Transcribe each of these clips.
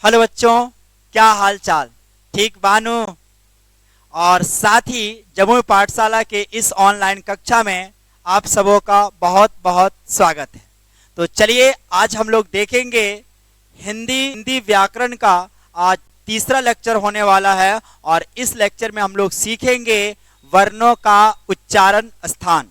Hello बच्चों, क्या हाल चाल? ठीक बानू? और साथ ही जमुई पाठशाला के इस ऑनलाइन कक्षा में आप सबों का बहुत बहुत स्वागत है। तो चलिए आज हम लोग देखेंगे हिंदी व्याकरण का। आज तीसरा लेक्चर होने वाला है और इस लेक्चर में हम लोग सीखेंगे वर्णों का उच्चारण स्थान,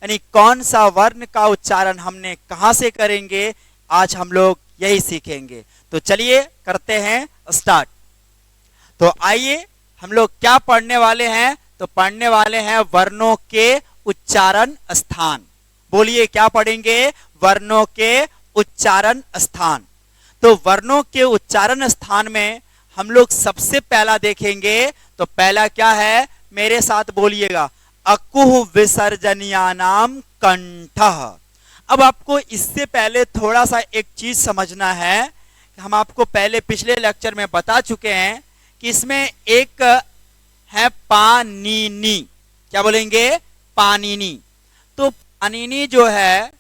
यानी कौन सा वर्ण का उच्चारण हमने कहाँ से करेंगे, आज हम लोग यही सीखेंगे। तो चलिए करते हैं स्टार्ट। तो आइए हम लोग क्या पढ़ने वाले हैं, तो पढ़ने वाले हैं वर्णों के उच्चारण स्थान। बोलिए क्या पढ़ेंगे? वर्णों के उच्चारण स्थान। तो वर्णों के उच्चारण स्थान में हम लोग सबसे पहला देखेंगे, तो पहला क्या है मेरे साथ बोलिएगा, अकुह विसर्जनीयानाम कंठः। अब आपको इससे पहले थोड़ा सा एक चीज समझना है। हम आपको पहले पिछले लेक्चर में बता चुके हैं कि इसमें एक है पाणिनि। क्या बोलेंगे? पाणिनि। तो पाणिनि जो है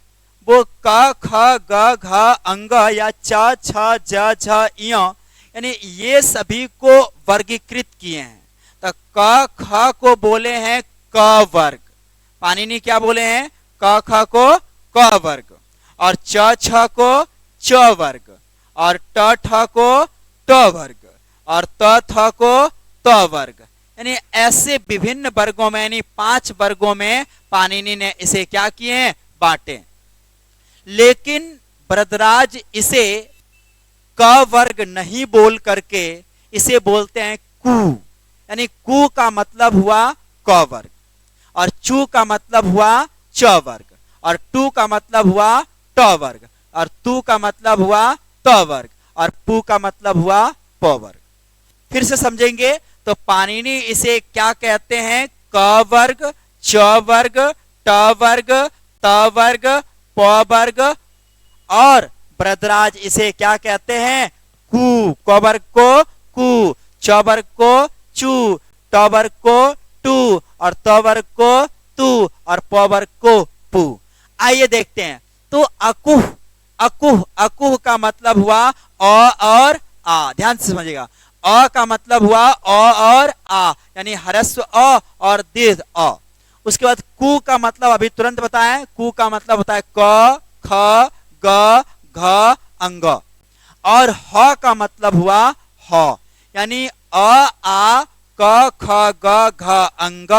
वो क ख ग घ अंग या च छ ज झ य, यानी ये सभी को वर्गीकृत किए हैं। तो क ख को बोले हैं क वर्ग, पाणिनि क्या बोले हैं? क ख को क वर्ग, और च छ को च वर्ग, और ट ठ को ट वर्ग, और त थ को त वर्ग, यानी ऐसे विभिन्न वर्गों में, यानी 5 वर्गों में पाणिनि ने इसे क्या किए हैं? बांटे। लेकिन वरदराज इसे क वर्ग नहीं बोल करके इसे बोलते हैं कु, यानी कु का मतलब हुआ क वर्ग, और चू का मतलब हुआ च वर्ग, और टू का मतलब हुआ ट वर्ग, और तू का मतलब हुआ त वर्ग, और पू का मतलब हुआ प वर्ग। फिर से समझेंगे तो पाणिनि इसे क्या कहते हैं? क वर्ग, च वर्ग, ट वर्ग, त वर्ग, प वर्ग, और वरदराज इसे क्या कहते हैं? कु। क वर्ग को कु, च वर्ग को चू, ट वर्ग को टू, और त वर्ग को तू, और प वर्ग को पू। आइए देखते हैं। तो अकुह, अकुह, अकुह का मतलब हुआ अ और आ। ध्यान से समझिएगा, अ का मतलब हुआ अ और आ, यानी ह्रस्व अ और दीर्घ अ। उसके बाद कु का मतलब अभी तुरंत बताएं, कु का मतलब होता है क ख ग घ अंग, और ह का मतलब हुआ ह, यानी अ आ क ख ग घ अंग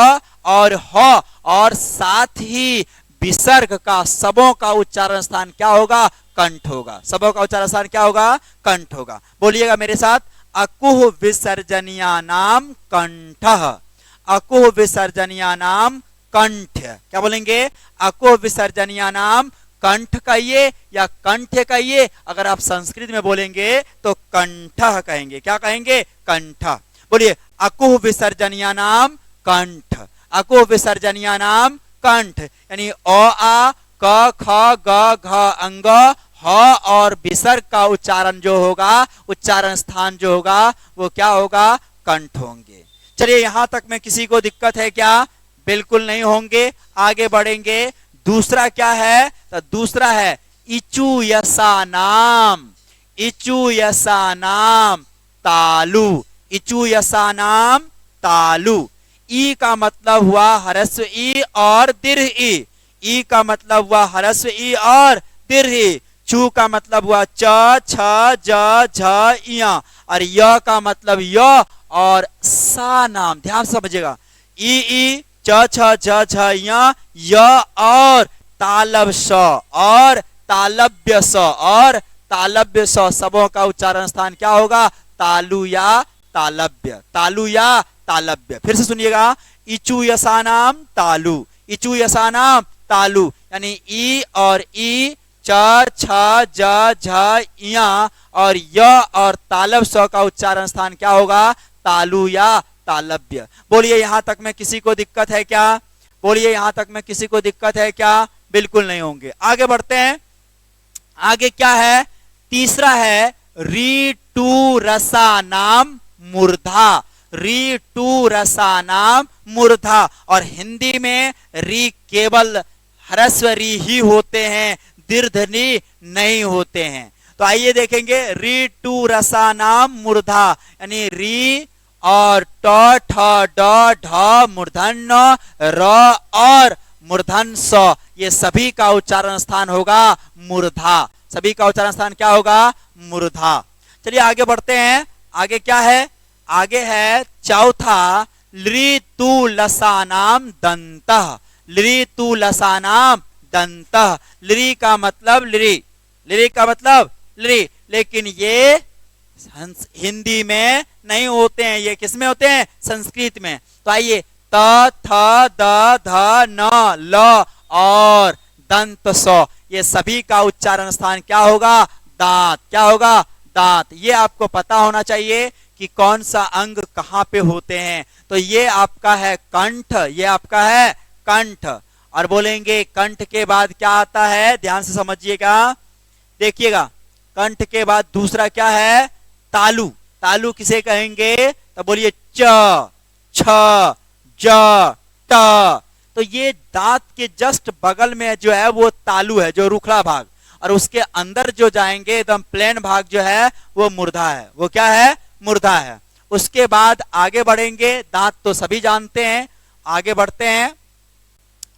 और ह, और साथ ही विसर्ग का, सबों का उच्चारण स्थान क्या होगा? कंठ होगा। सबों का उच्चारण स्थान क्या होगा? कंठ होगा। बोलिएगा मेरे साथ, अकुह विसर्जनीयानाम कंठः। अकुह विसर्जनीयानाम कंठ। क्या बोलेंगे? अकुह विसर्जनीयानाम कंठ कहिए या कंठ कहिए। अगर आप संस्कृत में बोलेंगे तो कंठः कहेंगे। क्या कहेंगे? कंठ। बोलिए, अकुह विसर्जनीयानाम कंठ। अकुह विसर्जनीयानाम कंठ, यानी अ आ क ख ग घ अंग, ह और विसर्ग का उच्चारण जो होगा, उच्चारण स्थान जो होगा, वो क्या होगा? कंठ होंगे। चलिए यहां तक में किसी को दिक्कत है क्या? बिल्कुल नहीं होंगे। आगे बढ़ेंगे। दूसरा क्या है? तो दूसरा है इचु यसा नाम। इचु यसा नाम तालु। इचु यसा नाम तालु। ई का मतलब हुआ ह्रस्व ई और दीर्घ ई। ई का मतलब हुआ ह्रस्व ई और दीर्घ ई। चू का मतलब हुआ च छ ज झ इया, और य का मतलब य और सा नाम। ध्यान समझिएगा, ई च छ ज झ इया, य और तालब स और तालब्य स और तालब्य स, सबों का उच्चारण स्थान क्या होगा? तालु या तालब्य। तालु या तालब्य। फिर से सुनिएगा, इचु यसानाम तालु। इचु यसानाम तालु, यानी ई और ई, च छ ज झ इया, और य और तालब स का उच्चारण स्थान क्या होगा? तालु या तालब्य। बोलिए यहां तक में किसी को दिक्कत है क्या? बोलिए यहां तक में किसी को दिक्कत है क्या? बिल्कुल नहीं होंगे। आगे बढ़ते हैं। आगे क्या है? तीसरा है री टू रसा नाम मूर्धा। री टू रसा नाम मूर्धा, और हिंदी में री केवल ह्रस्व री ही होते हैं, दीर्घ री नहीं होते हैं। तो आइए देखेंगे री टू रसानाम मूर्धा, यानी री और ट ठ ड ढ मूर्धन्य र और मूर्धन स, ये सभी का उच्चारण स्थान होगा मूर्धा। सभी का उच्चारण स्थान क्या होगा? मूर्धा। चलिए आगे बढ़ते हैं। आगे क्या है? आगे है चौथा लृतु लसानाम दंतः। लृतु लसानाम दंतः। लृ का मतलब लृ, लृ का मतलब लृ, लेकिन ये हिंदी में नहीं होते हैं, ये किस में होते हैं? संस्कृत में। तो आइए त थ द ध न ल और दंत स, ये सभी का उच्चारण स्थान क्या होगा? दांत। क्या होगा? दांत। ये आपको पता होना चाहिए कि कौन सा अंग कहां पे होते हैं। तो ये आपका है कंठ, ये आपका है कंठ। और बोलेंगे कंठ के बाद क्या आता है? ध्यान से समझिएगा, देखिएगा। कंठ के बाद दूसरा क्या है? तालु। तालु किसे कहेंगे? तो बोलिए च, छ, ज, ट। तो ये दांत के जस्ट बगल में जो है वो तालु है, जो रुखड़ा भाग, और उसके अंदर जो जाएंगे एकदम प्लेन भाग जो है वो मूर्धा है। वो क्या है? मूर्धा है। उसके बाद आगे बढ़ेंगे, दांत तो सभी जानते हैं, आगे बढ़ते हैं।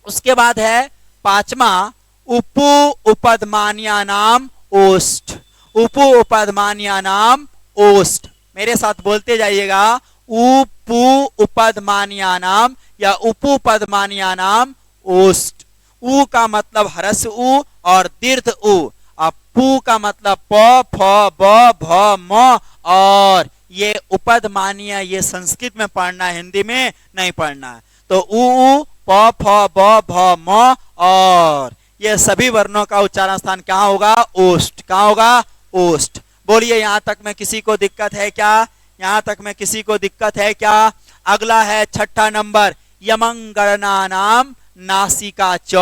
उसके बाद है पांचवा उपु उपदमान्या नाम ओष्ठ। उपु उपदमान्या नाम ओष्ठ, मेरे साथ बोलते जाइएगा। उपु उपदमान्या नाम या उपु पदमान्या नाम ओष्ठ। उ का मतलब हरस उ और दीर्घ उ, और पु का मतलब प फ ब भ म, और ये उपदमान्य, ये संस्कृत में पढ़ना है, हिंदी में नहीं पढ़ना है। तो उ प फ ब भ म, और ये सभी वर्णों का उच्चारण स्थान कहाँ होगा? ओष्ठ। कहाँ होगा? ओष्ठ। बोलिए यहां तक में किसी को दिक्कत है क्या? यहां तक में किसी को दिक्कत है क्या? अगला है छठा नंबर यमंगणना नाम नासिका च।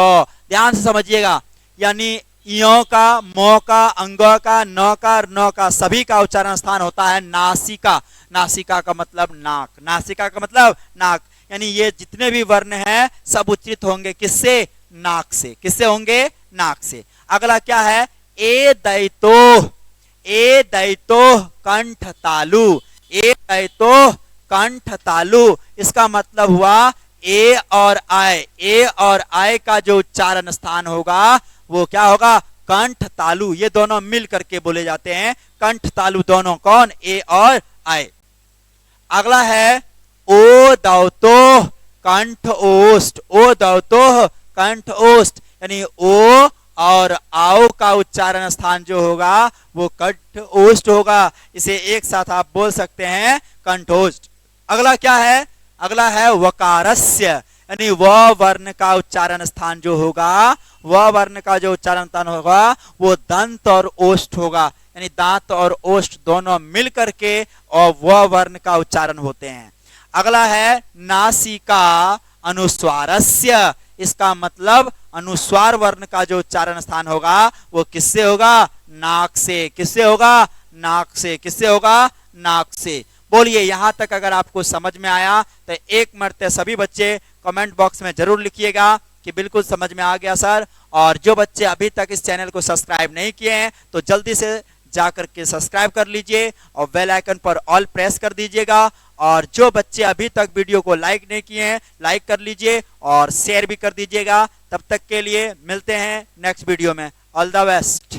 ध्यान से समझिएगा, यानी यो का, मो का, अंग का, न का, न का, सभी का उच्चारण स्थान होता है नासिका। नासिका का मतलब नाक। नासिका का मतलब नाक, यानी ये जितने भी वर्ण हैं सब उच्चित होंगे किससे? नाक से। किससे होंगे? नाक से। अगला क्या है? ए दैतो। ए दैतो कंठ तालु। ए दैतो कंठ तालु, इसका मतलब हुआ ए और आय। ए और आय का जो उच्चारण स्थान होगा वो क्या होगा? कंठ तालु। ये दोनों मिल करके बोले जाते हैं कंठ तालु दोनों। कौन? ए और आय। अगला है ओ दौतो कंठ ओष्ठ। ओ दौतो कंठ ओष्ठ, यानी ओ और आओ का उच्चारण स्थान जो होगा वो कंठ ओष्ठ होगा। इसे एक साथ आप बोल सकते हैं कंठोष्ठ। अगला क्या है? अगला है वकारस्य, यानी व वर्ण का उच्चारण स्थान जो होगा, व वर्ण का जो उच्चारण स्थान होगा वो दंत और ओष्ठ होगा, यानी दांत और ओष्ठ दोनों मिल करके और व वर्ण का उच्चारण होते हैं। अगला है नासिका अनुस्वारस्य। इसका मतलब अनुस्वार वर्ण का जो उच्चारण स्थान होगा वो किससे होगा? नाक से। किससे होगा? नाक से। किससे होगा? नाक से। बोलिए यहां तक अगर आपको समझ में आया तो एक मरते सभी बच्चे कमेंट बॉक्स में जरूर लिखिएगा कि बिल्कुल समझ में आ गया सर। और जो बच्चे अभी तक इस चैनल को सब्सक्राइब नहीं किए हैं तो जल्दी से जाकर के सब्सक्राइब कर लीजिए और बेल आइकन पर ऑल प्रेस कर दीजिएगा। और जो बच्चे अभी तक वीडियो को लाइक नहीं किए हैं लाइक कर लीजिए और शेयर भी कर दीजिएगा। तब तक के लिए मिलते हैं नेक्स्ट वीडियो में। All the best.